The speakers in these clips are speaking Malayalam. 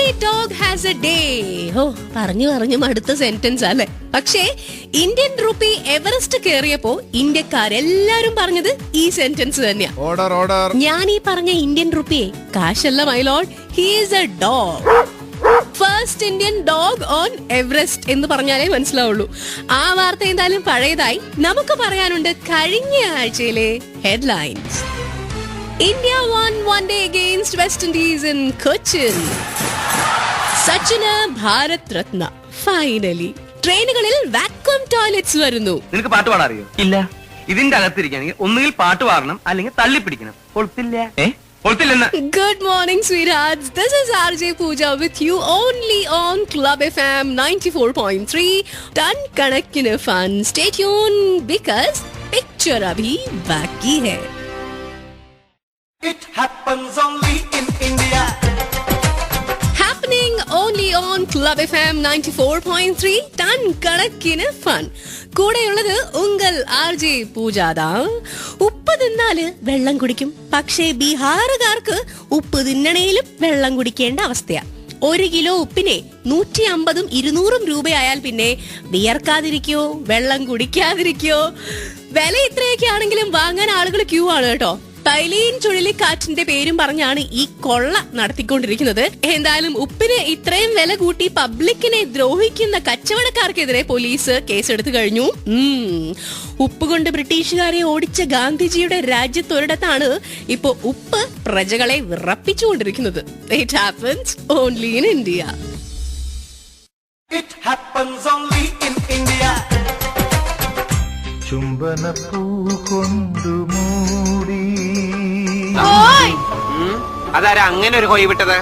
Every dog has a day. ഓ പറഞ്ഞു അടുത്ത സെന്റൻസ് അല്ലേ. പക്ഷേ ഇന്ത്യൻ റുപ്പി എവറസ്റ്റ് കയറിയപ്പോ ഇന്ത്യക്കാരെല്ലാരും പറഞ്ഞത് ഈ സെന്റൻസ് തന്നെയാ. ഞാൻ ഈ പറഞ്ഞ ഇന്ത്യൻ റുപ്പിയെ കാശല്ല my lord, he is a dog. First Indian dog on Everest എന്ന് പറഞ്ഞാലേ മനസ്സിലാവുള്ളൂ. ആ വാർത്ത എന്തായാലും പഴയതായി. നമുക്ക് പറയാനുണ്ട് കഴിഞ്ഞ ആഴ്ചയിലെ headlines. India won one day against West Indies in Cochin. Sachina Bharat Ratna. Finally. ട്രെയിനുകളിൽ വാക്വം ടോയ്ലറ്റ്സ് വരുന്നു. നിനക്ക് പാട്ട് പാടാൻ അറിയോ? ഇല്ല. ഇതിന്റെ അകത്തിരിക്കുകയാണെങ്കിൽ ഒന്നുകിൽ പാട്ട് പാടണം അല്ലെങ്കിൽ തള്ളിപ്പിടിക്കണം. Good morning, sweethearts. This is RJ Pooja with you only on Club FM 94.3. Ton Kanakine fun. Stay tuned because picture abhi baki hai. It happens only in India. Happening only on Club FM 94.3. Ton Kanakine fun. കൂടെയുള്ളത് ഉങ്കൽ RJ പൂജാദാ. ഉപ്പ് തിന്നാല് വെള്ളം കുടിക്കും. പക്ഷേ ബീഹാറുകാർക്ക് ഉപ്പ് തിന്നണേലും വെള്ളം കുടിക്കേണ്ട അവസ്ഥയാ. 1 കിലോ ഉപ്പിനെ 150 200 രൂപയായാൽ പിന്നെ വിയർക്കാതിരിക്കോ വെള്ളം കുടിക്കാതിരിക്കോ? വില ഇത്രയൊക്കെ ആണെങ്കിലും വാങ്ങാൻ ആളുകൾ ക്യൂ ആണ് കേട്ടോ. തൈലീൻ ചുഴലിക്കാറ്റിന്റെ പേരും പറഞ്ഞാണ് ഈ കൊള്ള നടത്തിക്കൊണ്ടിരിക്കുന്നത്. എന്തായാലും ഉപ്പിന് ഇത്രയും വില കൂട്ടി പബ്ലിക്കിനെ ദ്രോഹിക്കുന്ന കച്ചവടക്കാർക്കെതിരെ പോലീസ് കേസെടുത്തു കഴിഞ്ഞു. ഉപ്പ് കൊണ്ട് ബ്രിട്ടീഷുകാരെ ഓടിച്ച ഗാന്ധിജിയുടെ രാജ്യത്തൊരിടത്താണ് ഇപ്പോ ഉപ്പ് പ്രജകളെ വിറപ്പിച്ചുകൊണ്ടിരിക്കുന്നത്. It happens only in India. It happens only in India. ചുംബനപ്പൂ കൊണ്ടു മൂടി. അതാരാ അങ്ങനെ ഒരു ഹോയ് വിട്ടത്?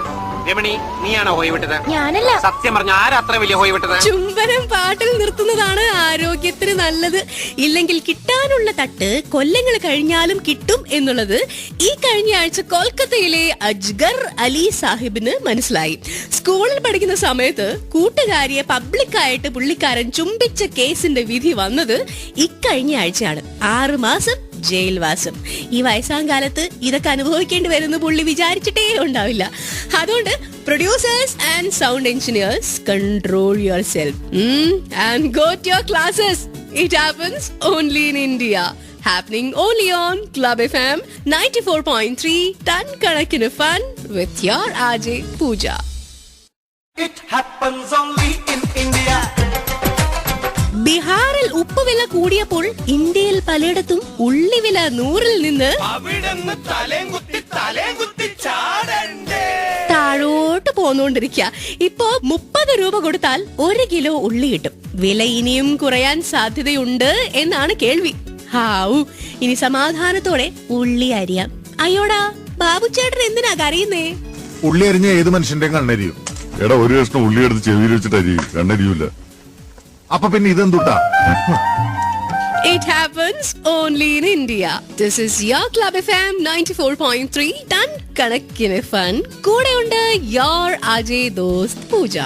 രമണി, നീയാണോ ഹോയ് വിട്ടത്? ഞാനല്ല. സത്യം പറഞ്ഞ ആരാ അത്ര വലിയ ഹോയ് വിട്ടത്? ചുംബനം പാട്ടിൽ നിർത്തുന്നതാണ് ആരോഗ്യത്തിന് നല്ലത്. ഇല്ലെങ്കിൽ കിട്ടാനുള്ള തട്ട് കൊല്ലങ്ങൾ കഴിഞ്ഞാലും കിട്ടും എന്നുള്ളത് ഈ കഴിഞ്ഞ ആഴ്ച കൊൽക്കത്തയിലെ അജ്ഗർ അലി സാഹിബിന് മനസ്സിലായി. സ്കൂളിൽ പഠിക്കുന്ന സമയത്ത് കൂട്ടുകാരിയെ പബ്ലിക്കായിട്ട് പുള്ളിക്കാരൻ ചുംബിച്ച കേസിന്റെ വിധി വന്നത് ഇക്കഴിഞ്ഞ ആഴ്ചയാണ്. 6 മാസം ജയിൽവാസം. ഈ വയസ്സാം കാലത്ത് ഇതൊക്കെ അനുഭവിക്കേണ്ടി വരുന്ന പുള്ളി വിചാരിച്ചിട്ടേ ഉണ്ടാവില്ല. അതുകൊണ്ട് producers and sound engineers, control yourself and go to your classes. It happens only in India. Happening only on Club FM 94.3. Ton Kanakine fun with your RJ Pooja. It happens only in India. ബീഹാറിൽ ഉപ്പ് വില കൂടിയപ്പോൾ ഇന്ത്യയിൽ പലയിടത്തും ഉള്ളിവില 100-ൽ നിന്ന് താഴോട്ട് പോന്നുകൊണ്ടിരിക്കുക. ഇപ്പോ 30 രൂപ കൊടുത്താൽ 1 കിലോ ഉള്ളി കിട്ടും. വില ഇനിയും കുറയാൻ സാധ്യതയുണ്ട് എന്നാണ് കേൾവി. ഹാവൂ, ഇനി സമാധാനത്തോടെ ഉള്ളി അരിയാം. അയ്യോടാ, ബാബുച്ചേട്ടൻ എന്തിനാ കരയുന്നേ? ഉള്ളി അരിഞ്ഞ ഏത് മനുഷ്യന്റെയും കണ്ണരിയും. എടാ, ഒരു കഷ്ണം ഉള്ളി എടുത്ത് ചെവിയിൽ വെച്ചിട്ട് അരിയും, കണ്ണരിയൂല. അപ്പൊ പിന്നെ ഇതെന്തുട്ടാ? It happens only in India. This is your Club FM 94.3. Ton Kanakine fun. കൂടെയുണ്ട് your RJ ദോസ്ത് പൂജ.